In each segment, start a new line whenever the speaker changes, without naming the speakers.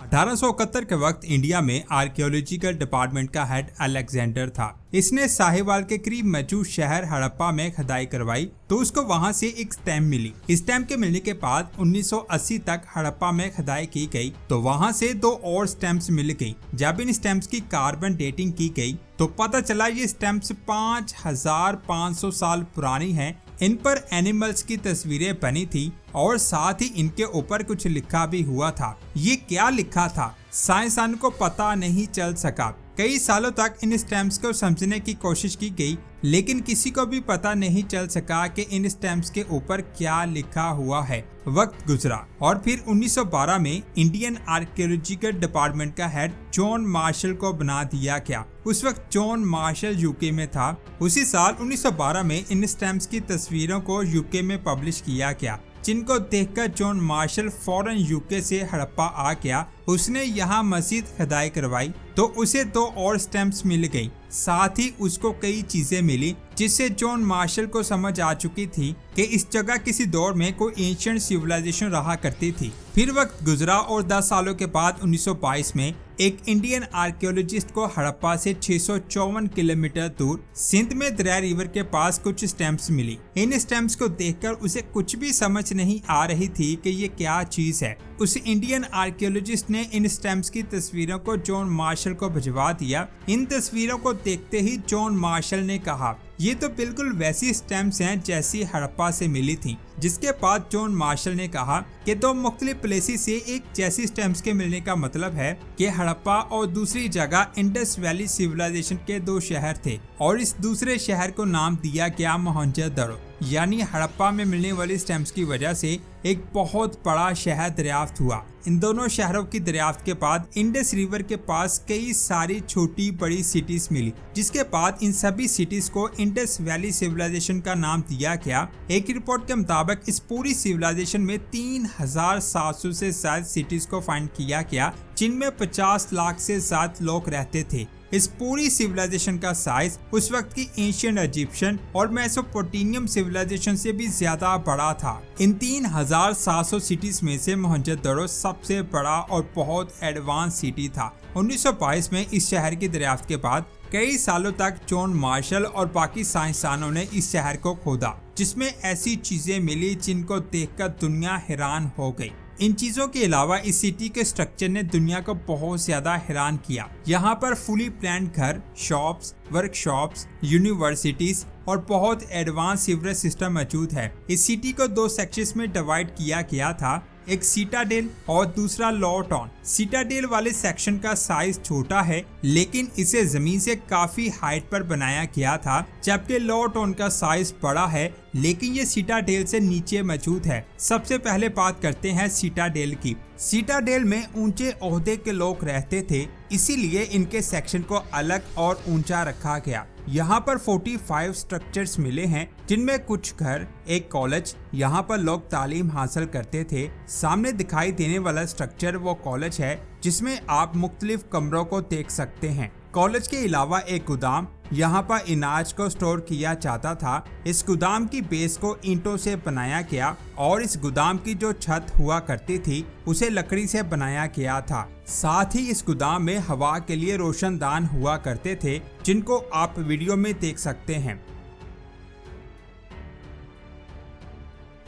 1871 के वक्त इंडिया में आर्कियोलॉजिकल डिपार्टमेंट का हेड अलेक्जेंडर था। इसने साहिवाल के करीब मौजूद शहर हड़प्पा में खुदाई करवाई तो उसको वहां से एक स्टैम्प मिली। स्टैम्प के मिलने के बाद 1980 तक हड़प्पा में खुदाई की गई तो वहां से 2 और स्टैम्प्स मिल गई। जब इन स्टैम्प्स की कार्बन डेटिंग की गई तो पता चला ये स्टैम्प्स 5500 साल पुरानी हैं। इन पर एनिमल्स की तस्वीरें बनी थी और साथ ही इनके ऊपर कुछ लिखा भी हुआ था। ये क्या लिखा था साइंसदान को पता नहीं चल सका। कई सालों तक इन स्टैम्प्स को समझने की कोशिश की गई लेकिन किसी को भी पता नहीं चल सका कि इन स्टैम्प्स के ऊपर क्या लिखा हुआ है। वक्त गुजरा और फिर 1912 में इंडियन आर्कियोलॉजिकल डिपार्टमेंट का हेड जॉन मार्शल को बना दिया गया। उस वक्त जॉन मार्शल यूके में था। उसी साल 1912 में इन स्टैम्प्स की तस्वीरों को यूके में पब्लिश किया गया, जिनको देखकर जॉन मार्शल फौरन यूके से हड़प्पा आ गया। उसने यहाँ मस्जिद खुदाई करवाई तो उसे 2 और स्टैम्प्स मिल गई। साथ ही उसको कई चीजें मिली जिससे जॉन मार्शल को समझ आ चुकी थी कि इस जगह किसी दौर में कोई एंशिएंट सिविलाइजेशन रहा करती थी। फिर वक्त गुजरा और 10 सालों के बाद 1922 में एक इंडियन आर्कियोलॉजिस्ट को हड़प्पा से 654 किलोमीटर दूर सिंध में दरिया रिवर के पास कुछ स्टैम्प्स मिली। इन स्टैम्प्स को देखकर उसे कुछ भी समझ नहीं आ रही थी कि ये क्या चीज है। उस इंडियन आर्कियोलॉजिस्ट ने इन स्टैम्प्स की तस्वीरों को जॉन मार्शल को भिजवा दिया। इन तस्वीरों को देखते ही जॉन मार्शल ने कहा ये तो बिल्कुल वैसी स्टैम्प्स हैं जैसी हड़प्पा से मिली थी। जिसके बाद जॉन मार्शल ने कहा कि 2 मुख्तलिफ प्लेसेस से एक जैसी स्टैम्प्स के मिलने का मतलब है कि हड़प्पा और दूसरी जगह इंडस वैली सिविलाइजेशन के 2 शहर थे और इस दूसरे शहर को नाम दिया गया मोहनजोदड़ो। यानी हड़प्पा में मिलने वाली स्टैम्प्स की वजह से एक बहुत बड़ा शहर दरियाफ्त हुआ। इन दोनों शहरों की दरियाफ्त के बाद इंडस रिवर के पास कई सारी छोटी बड़ी सिटीज मिली, जिसके बाद इन सभी सिटीज को इंडस वैली सिविलाइजेशन का नाम दिया गया। एक रिपोर्ट के मुताबिक इस पूरी सिविलाइजेशन में 3700 से ज्यादा सिटीज को फाइंड किया गया, जिनमें 50 लाख से ज्यादा लोग रहते थे। इस पूरी सिविलाइजेशन का साइज उस वक्त की एंशिएंट इजिप्शियन और मेसोपोटामियन सिविलाइजेशन से भी ज्यादा बड़ा था। इन 3700 सिटीज में से मोहनजोदड़ो सबसे बड़ा और बहुत एडवांस सिटी था। 1922 में इस शहर की दरियाफ्त के बाद कई सालों तक जॉन मार्शल और बाकी साइंसदानों ने इस शहर को खोदा, जिसमें ऐसी चीजें मिली जिनको देखकर दुनिया हैरान हो गई। इन चीजों के अलावा इस सिटी के स्ट्रक्चर ने दुनिया को बहुत ज्यादा हैरान किया। यहाँ पर फुली प्लान्ड घर, शॉप्स, वर्कशॉप्स, यूनिवर्सिटीज और बहुत एडवांस सीवरेज सिस्टम मौजूद है। इस सिटी को 2 सेक्शंस में डिवाइड किया गया था, एक सीटाडेल और दूसरा लॉ टाउन। सीटाडेल वाले सेक्शन का साइज छोटा है लेकिन इसे जमीन से काफी हाइट पर बनाया गया था, जबकि लॉ टाउन का साइज बड़ा है लेकिन ये सीटाडेल से नीचे मौजूद है। सबसे पहले बात करते हैं सीटाडेल की। सीटाडेल में ऊंचे ओहदे के लोग रहते थे, इसीलिए इनके सेक्शन को अलग और ऊंचा रखा गया। यहाँ पर 45 स्ट्रक्चर्स मिले हैं, जिनमें कुछ घर, एक कॉलेज, यहाँ पर लोग तालीम हासिल करते थे। सामने दिखाई देने वाला स्ट्रक्चर वो कॉलेज है जिसमें आप मुख्तलिफ कमरों को देख सकते हैं। कॉलेज के अलावा एक गोदाम, यहाँ पर अनाज को स्टोर किया जाता था। इस गोदाम की बेस को ईंटों से बनाया गया और इस गोदाम की जो छत हुआ करती थी उसे लकड़ी से बनाया गया था। साथ ही इस गोदाम में हवा के लिए रोशनदान हुआ करते थे, जिनको आप वीडियो में देख सकते हैं।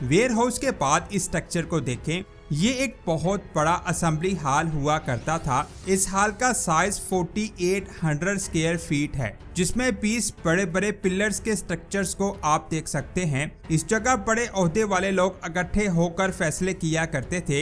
वेयर हाउस के बाद इस स्ट्रक्चर को देखें, ये एक बहुत बड़ा असेंबली हॉल हुआ करता था। इस हॉल का साइज 4800 स्क्वायर फीट है, जिसमें 20 बड़े बड़े पिलर्स के स्ट्रक्चर्स को आप देख सकते हैं। इस जगह बड़े ओहदे वाले लोग इकट्ठे होकर फैसले किया करते थे।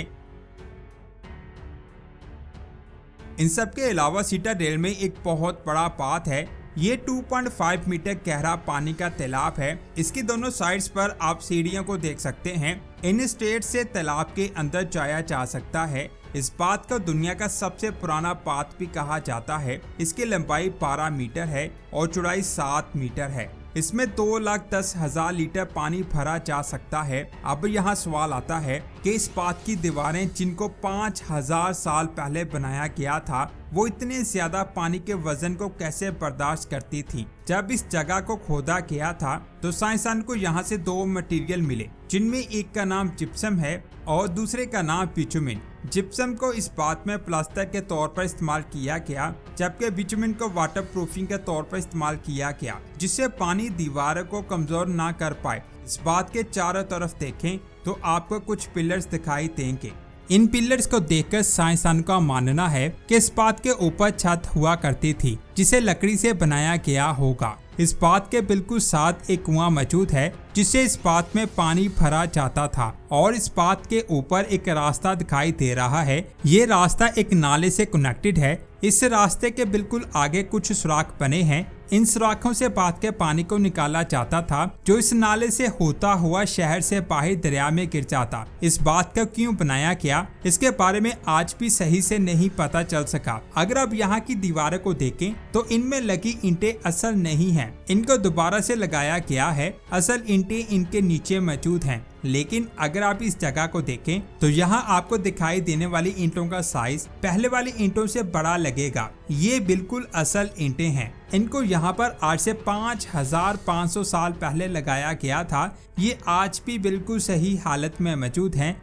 इन सब के अलावा सीटाडेल में एक बहुत बड़ा पाथ है। ये 2.5 मीटर गहरा पानी का तालाब है। इसकी दोनों साइड्स पर आप सीढ़ियों को देख सकते हैं। इन स्टेट से तालाब के अंदर जाया जा सकता है। इस पाथ को दुनिया का सबसे पुराना पाथ भी कहा जाता है। इसकी लंबाई 12 मीटर है और चौड़ाई 7 मीटर है। इसमें 2,10,000 लीटर पानी भरा जा सकता है। अब यहाँ सवाल आता है कि इस पाथ की दीवारें, जिनको 5000 साल पहले बनाया गया था, वो इतने ज्यादा पानी के वजन को कैसे बर्दाश्त करती थी। जब इस जगह को खोदा गया था तो साइंसदान को यहाँ से 2 मटेरियल मिले। जिनमें एक का नाम जिप्सम है और दूसरे का नाम बिटुमिन। जिप्सम को इस बात में प्लास्टर के तौर पर इस्तेमाल किया गया, जबकि बिटुमिन को वाटर प्रूफिंग के तौर पर इस्तेमाल किया गया, जिससे पानी दीवारों को कमजोर ना कर पाए। इस बात के चारों तरफ देखें तो आपको कुछ पिलर्स दिखाई देंगे। इन पिलर्स को देखकर साइंसदानों का मानना है कि इस बात के ऊपर छत हुआ करती थी, जिसे लकड़ी से बनाया गया होगा। इस बात के बिल्कुल साथ एक कुआं मौजूद है, जिससे इस बात में पानी भरा जाता था, और इस बात के ऊपर एक रास्ता दिखाई दे रहा है। ये रास्ता एक नाले से कनेक्टेड है। इस रास्ते के बिल्कुल आगे कुछ सुराख बने हैं। इन सुराखों से बात के पानी को निकाला जाता था, जो इस नाले से होता हुआ शहर से बाहर दरिया में गिर जाता। इस बात का क्यों बनाया गया, इसके बारे में आज भी सही से नहीं पता चल सका। अगर आप यहाँ की दीवारों को देखें तो इनमें लगी ईंटें असल नहीं हैं, इनको दोबारा से लगाया गया है। असल ईंटें इनके नीचे मौजूद हैं। लेकिन अगर आप इस जगह को देखें तो यहाँ आपको दिखाई देने वाली ईंटों का साइज पहले वाली ईंटों से बड़ा लगेगा। ये बिल्कुल असल ईंटें हैं। इनको यहाँ पर आज से 5500 साल पहले लगाया गया था। ये आज भी बिल्कुल सही हालत में मौजूद हैं।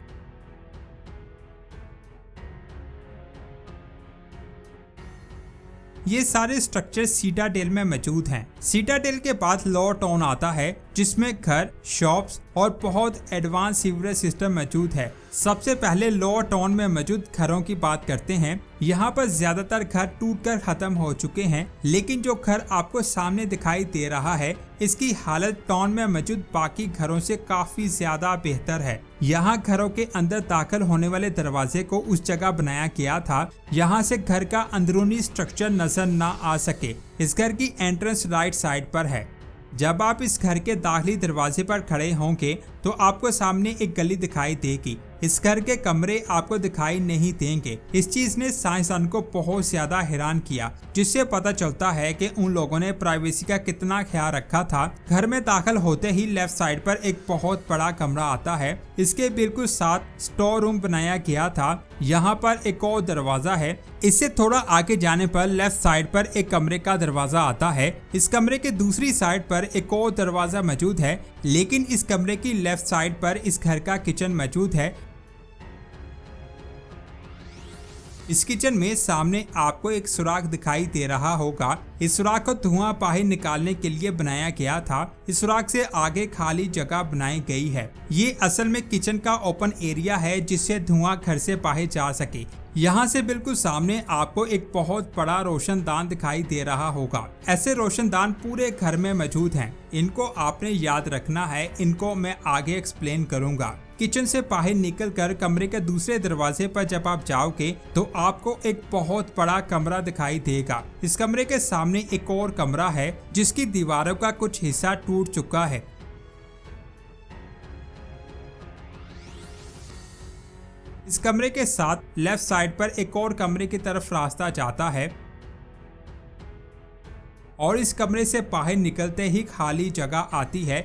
ये सारे स्ट्रक्चर सीटाडेल में मौजूद हैं। सीटाडेल के बाद लोअर टाउन आता है, जिसमें घर, शॉप्स और बहुत एडवांस सीवरेज सिस्टम मौजूद है। सबसे पहले लोअर टाउन में मौजूद घरों की बात करते हैं। यहाँ पर ज्यादातर घर टूटकर खत्म हो चुके हैं, लेकिन जो घर आपको सामने दिखाई दे रहा है, इसकी हालत टाउन में मौजूद बाकी घरों से काफी ज्यादा बेहतर है। यहाँ घरों के अंदर दाखिल होने वाले दरवाजे को उस जगह बनाया गया था, यहाँ से घर का अंदरूनी स्ट्रक्चर नजर ना आ सके। इस घर की एंट्रेंस राइट साइड पर है। जब आप इस घर के दाखिली दरवाजे पर खड़े होंगे तो आपको सामने एक गली दिखाई देगी। इस घर के कमरे आपको दिखाई नहीं देंगे। इस चीज ने साइंसदान को बहुत ज्यादा हैरान किया, जिससे पता चलता है कि उन लोगों ने प्राइवेसी का कितना ख्याल रखा था। घर में दाखिल होते ही लेफ्ट साइड पर एक बहुत बड़ा कमरा आता है। इसके बिल्कुल साथ स्टोर रूम बनाया गया था। यहाँ पर एक और दरवाजा है। इससे थोड़ा आगे जाने पर लेफ्ट साइड पर एक कमरे का दरवाजा आता है। इस कमरे के दूसरी साइड पर एक और दरवाजा मौजूद है, लेकिन इस कमरे की लेफ्ट साइड पर इस घर का किचन मौजूद है। इस किचन में सामने आपको एक सुराख दिखाई दे रहा होगा। इस सुराख को धुआं बाहर निकालने के लिए बनाया गया था। इस सुराख से आगे खाली जगह बनाई गई है। ये असल में किचन का ओपन एरिया है, जिससे धुआं घर से बाहर जा सके। यहाँ से बिल्कुल सामने आपको एक बहुत बड़ा रोशनदान दिखाई दे रहा होगा। ऐसे रोशनदान पूरे घर में मौजूद हैं। इनको आपने याद रखना है। इनको मैं आगे एक्सप्लेन करूंगा। किचन से बाहर निकलकर कमरे के दूसरे दरवाजे पर जब आप जाओगे तो आपको एक बहुत बड़ा कमरा दिखाई देगा। इस कमरे के सामने एक और कमरा है, जिसकी दीवारों का कुछ हिस्सा टूट चुका है। इस कमरे के साथ लेफ्ट साइड पर एक और कमरे की तरफ रास्ता जाता है, और इस कमरे से बाहर निकलते ही खाली जगह आती है।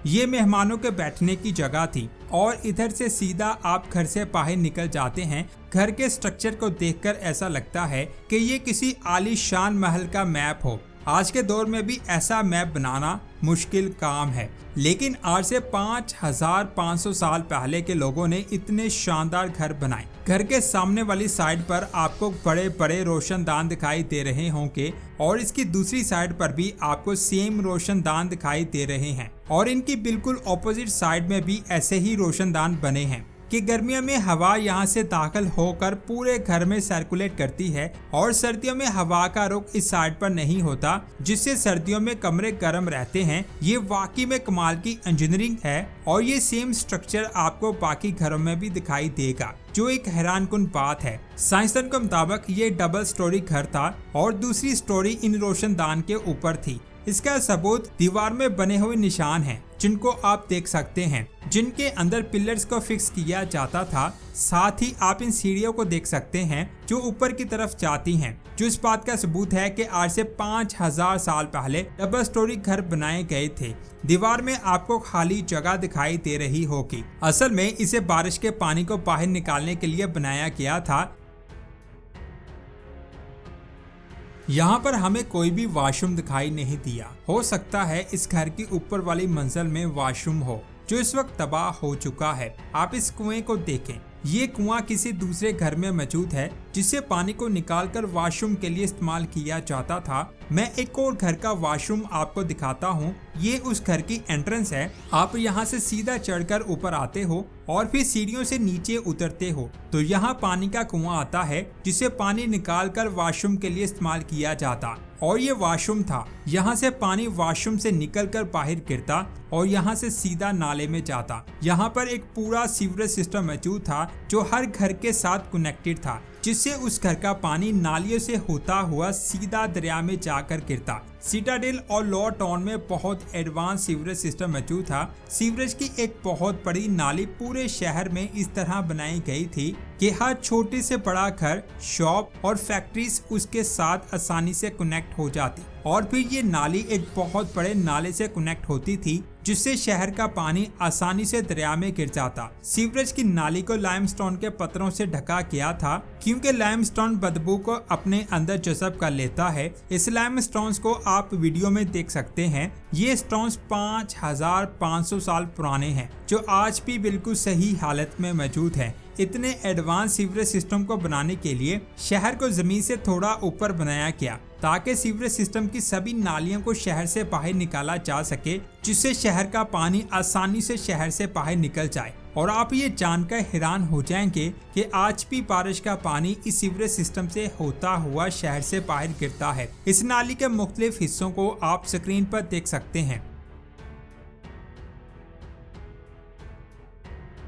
ये मेहमानों के बैठने की जगह थी, और इधर से सीधा आप घर से बाहर निकल जाते हैं। घर के स्ट्रक्चर को देखकर ऐसा लगता है कि ये किसी आलीशान महल का मैप हो। आज के दौर में भी ऐसा मैप बनाना मुश्किल काम है, लेकिन आज से 5500 साल पहले के लोगों ने इतने शानदार घर बनाए। घर के सामने वाली साइड पर आपको बड़े बड़े रोशनदान दिखाई दे रहे होंगे, और इसकी दूसरी साइड पर भी आपको सेम रोशनदान दिखाई दे रहे हैं, और इनकी बिल्कुल ऑपोजिट साइड में भी ऐसे ही रोशनदान बने हैं कि गर्मियों में हवा यहाँ से दाखिल होकर पूरे घर में सर्कुलेट करती है, और सर्दियों में हवा का रुख इस साइड पर नहीं होता, जिससे सर्दियों में कमरे गर्म रहते हैं। ये वाकई में कमाल की इंजीनियरिंग है, और ये सेम स्ट्रक्चर आपको बाकी घरों में भी दिखाई देगा, जो एक हैरानकुन बात है। साइंसदान के मुताबिक ये डबल स्टोरी घर था, और दूसरी स्टोरी इन रोशनदान के ऊपर थी। इसका सबूत दीवार में बने हुए निशान हैं, जिनको आप देख सकते हैं, जिनके अंदर पिलर्स को फिक्स किया जाता था। साथ ही आप इन सीढ़ियों को देख सकते हैं, जो ऊपर की तरफ जाती हैं, जो इस बात का सबूत है कि आज से 5000 साल पहले डबल स्टोरी घर बनाए गए थे। दीवार में आपको खाली जगह दिखाई दे रही होगी। असल में इसे बारिश के पानी को बाहर निकालने के लिए बनाया गया था। यहाँ पर हमें कोई भी वॉशरूम दिखाई नहीं दिया। हो सकता है इस घर की ऊपर वाली मंजिल में वॉशरूम हो जो इस वक्त तबाह हो चुका है। आप इस कुएं को देखें, ये कुआं किसी दूसरे घर में मौजूद है जिससे पानी को निकालकर वॉशरूम के लिए इस्तेमाल किया जाता था। मैं एक और घर का वॉशरूम आपको दिखाता हूँ। ये उस घर की एंट्रेंस है। आप यहाँ से सीधा चढ़कर ऊपर आते हो और फिर सीढ़ियों से नीचे उतरते हो तो यहाँ पानी का कुआं आता है जिसे पानी निकालकर वॉशरूम के लिए इस्तेमाल किया जाता। और ये वॉशरूम था। यहाँ से पानी वॉशरूम से निकलकर बाहर गिरता और यहाँ से सीधा नाले में जाता। यहाँ पर एक पूरा सीवरेज सिस्टम मौजूद था जो हर घर के साथ कनेक्टेड था, जिससे उस घर का पानी नालियों से होता हुआ सीधा दरिया में जाकर गिरता। सिटाडेल और लोअर टाउन में बहुत एडवांस सीवरेज सिस्टम मौजूद था। सीवरेज की एक बहुत बड़ी नाली पूरे शहर में इस तरह बनाई गई थी कि हर छोटे से बड़ा घर, शॉप और फैक्ट्रीज उसके साथ आसानी से कनेक्ट हो जाती और फिर ये नाली एक बहुत बड़े नाले से कनेक्ट होती थी जिससे शहर का पानी आसानी से दरिया में गिर जाता। सीवरेज की नाली को लाइमस्टोन के पत्थरों से ढका गया था क्योंकि लाइमस्टोन बदबू को अपने अंदर जज़ब कर लेता है। इस लाइमस्टोन्स को आप वीडियो में देख सकते हैं। ये स्टोन्स 5500 साल पुराने हैं जो आज भी बिल्कुल सही हालत में मौजूद है। इतने एडवांस सीवरेज सिस्टम को बनाने के लिए शहर को जमीन से थोड़ा ऊपर बनाया गया ताकि सीवरेज सिस्टम की सभी नालियों को शहर से बाहर निकाला जा सके, जिससे शहर का पानी आसानी से शहर से बाहर निकल जाए। और आप ये जानकर हैरान हो जाएंगे कि आज भी बारिश का पानी इस सीवरेज सिस्टम से होता हुआ शहर से बाहर गिरता है। इस नाली के मुख्तलिफ हिस्सों को आप स्क्रीन पर देख सकते हैं।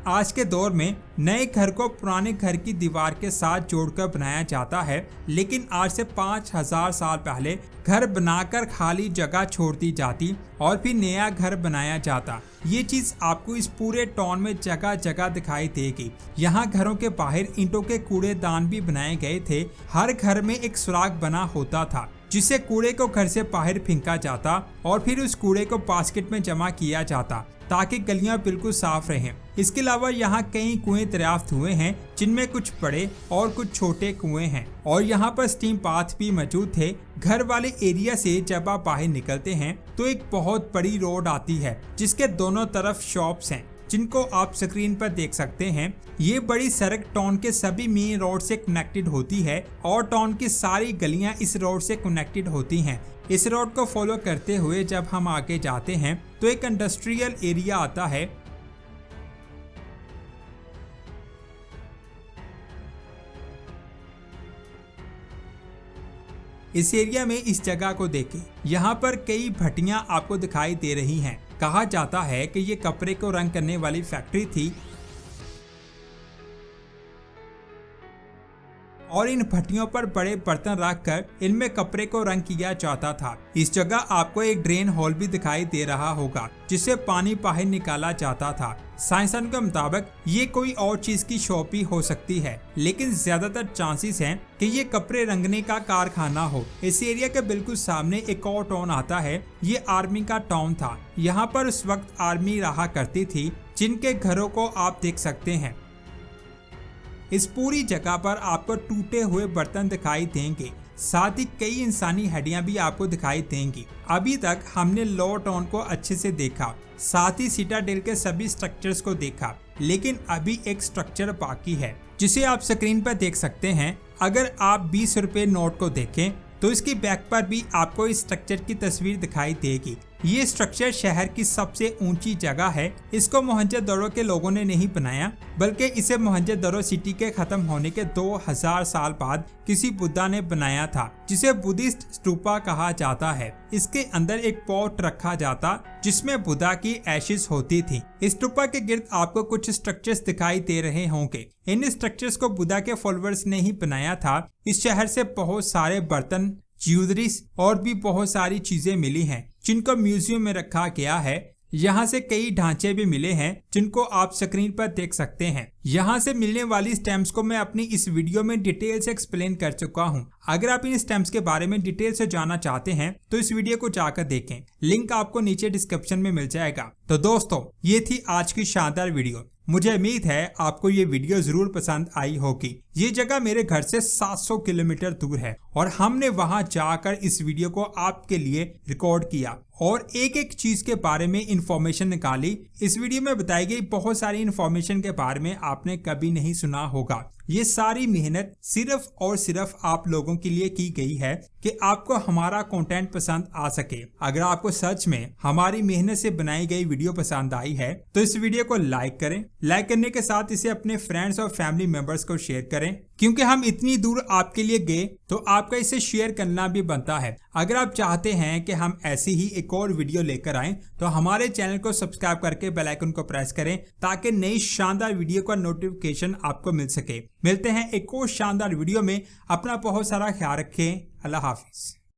आज के दौर में नए घर को पुराने घर की दीवार के साथ जोड़कर बनाया जाता है, लेकिन आज से 5000 साल पहले घर बनाकर खाली जगह छोड़ दी जाती और फिर नया घर बनाया जाता। ये चीज आपको इस पूरे टाउन में जगह जगह दिखाई देगी। यहाँ घरों के बाहर ईंटों के कूड़ेदान भी बनाए गए थे। हर घर में एक सुराख बना होता था जिससे कूड़े को घर से बाहर फेंका जाता और फिर उस कूड़े को बास्केट में जमा किया जाता ताकि गलियां बिल्कुल साफ रहें। इसके अलावा यहाँ कई कुएं दरियाफ्त हुए हैं जिनमें कुछ बड़े और कुछ छोटे कुएं हैं और यहाँ पर स्टीम पाथ भी मौजूद थे। घर वाले एरिया से जब आप बाहर निकलते हैं तो एक बहुत बड़ी रोड आती है जिसके दोनों तरफ शॉप्स हैं जिनको आप स्क्रीन पर देख सकते हैं। ये बड़ी सड़क टाउन के सभी मेन रोड से कनेक्टेड होती है और टाउन की सारी गलियां इस रोड से कनेक्टेड होती हैं। इस रोड को फॉलो करते हुए जब हम आगे जाते हैं तो एक इंडस्ट्रियल एरिया आता है। इस एरिया में इस जगह को देखें, यहाँ पर कई भट्टियां आपको दिखाई दे रही हैं। कहा जाता है कि ये कपड़े को रंग करने वाली फैक्ट्री थी और इन भट्टियों पर बड़े बर्तन रखकर इनमें कपड़े को रंग किया जाता था। इस जगह आपको एक ड्रेन होल भी दिखाई दे रहा होगा जिससे पानी बाहर निकाला जाता था। साइंसदान के मुताबिक ये कोई और चीज की शॉप भी हो सकती है, लेकिन ज्यादातर चांसेस हैं कि ये कपड़े रंगने का कारखाना हो। इस एरिया के बिल्कुल सामने एक और टाउन आता है। ये आर्मी का टाउन था। यहाँ पर उस वक्त आर्मी रहा करती थी जिनके घरों को आप देख सकते हैं। इस पूरी जगह पर आपको टूटे हुए बर्तन दिखाई देंगे, साथ ही कई इंसानी हड्डियां भी आपको दिखाई देंगी। अभी तक हमने लोअर टाउन को अच्छे से देखा, साथ ही सिटाडेल के सभी स्ट्रक्चर्स को देखा, लेकिन अभी एक स्ट्रक्चर बाकी है जिसे आप स्क्रीन पर देख सकते हैं। अगर आप 20 रुपए नोट को देखें तो इसकी बैक पर भी आपको इस स्ट्रक्चर की तस्वीर दिखाई देगी। ये स्ट्रक्चर शहर की सबसे ऊंची जगह है। इसको मोहनजोदड़ो के लोगों ने नहीं बनाया, बल्कि इसे मोहनजोदड़ो सिटी के खत्म होने के 2000 साल बाद किसी बुद्धा ने बनाया था, जिसे बुद्धिस्ट स्तूपा कहा जाता है। इसके अंदर एक पॉट रखा जाता जिसमें बुद्धा की एशिस होती थी। इस स्तूपा के गिर्द आपको कुछ स्ट्रक्चर्स दिखाई दे रहे होंगे। इन स्ट्रक्चर्स को बुद्धा के फॉलोअर्स ने ही बनाया था। इस शहर से बहुत सारे बर्तन, ज्वेलरीज और भी बहुत सारी चीजें मिली हैं जिनको म्यूजियम में रखा गया है। यहाँ से कई ढांचे भी मिले हैं जिनको आप स्क्रीन पर देख सकते हैं। यहाँ से मिलने वाली स्टैम्प्स को मैं अपनी इस वीडियो में डिटेल से एक्सप्लेन कर चुका हूँ। अगर आप इन स्टैम्प्स के बारे में डिटेल से जानना चाहते हैं तो इस वीडियो को जाकर देखें, लिंक आपको नीचे डिस्क्रिप्शन में मिल जाएगा। तो दोस्तों, ये थी आज की शानदार वीडियो। मुझे उम्मीद है आपको ये वीडियो जरूर पसंद आई होगी। ये जगह मेरे घर से 700 किलोमीटर दूर है और हमने वहां जाकर इस वीडियो को आपके लिए रिकॉर्ड किया और एक एक चीज के बारे में इंफॉर्मेशन निकाली। इस वीडियो में बताई गई बहुत सारी इंफॉर्मेशन के बारे में आपने कभी नहीं सुना होगा। ये सारी मेहनत सिर्फ और सिर्फ आप लोगों के लिए की गई है कि आपको हमारा कंटेंट पसंद आ सके। अगर आपको सच में हमारी मेहनत से बनाई गई वीडियो पसंद आई है तो इस वीडियो को लाइक करें। लाइक करने के साथ इसे अपने फ्रेंड्स और फैमिली मेंबर्स को शेयर करें, क्योंकि हम इतनी दूर आपके लिए गए तो आपका इसे शेयर करना भी बनता है। अगर आप चाहते हैं कि हम ऐसी ही एक और वीडियो लेकर आएं तो हमारे चैनल को सब्सक्राइब करके बेल आइकन को प्रेस करें ताकि नई शानदार वीडियो का नोटिफिकेशन आपको मिल सके। मिलते हैं एक और शानदार वीडियो में। अपना बहुत सारा ख्याल रखें। अल्लाह हाफिज।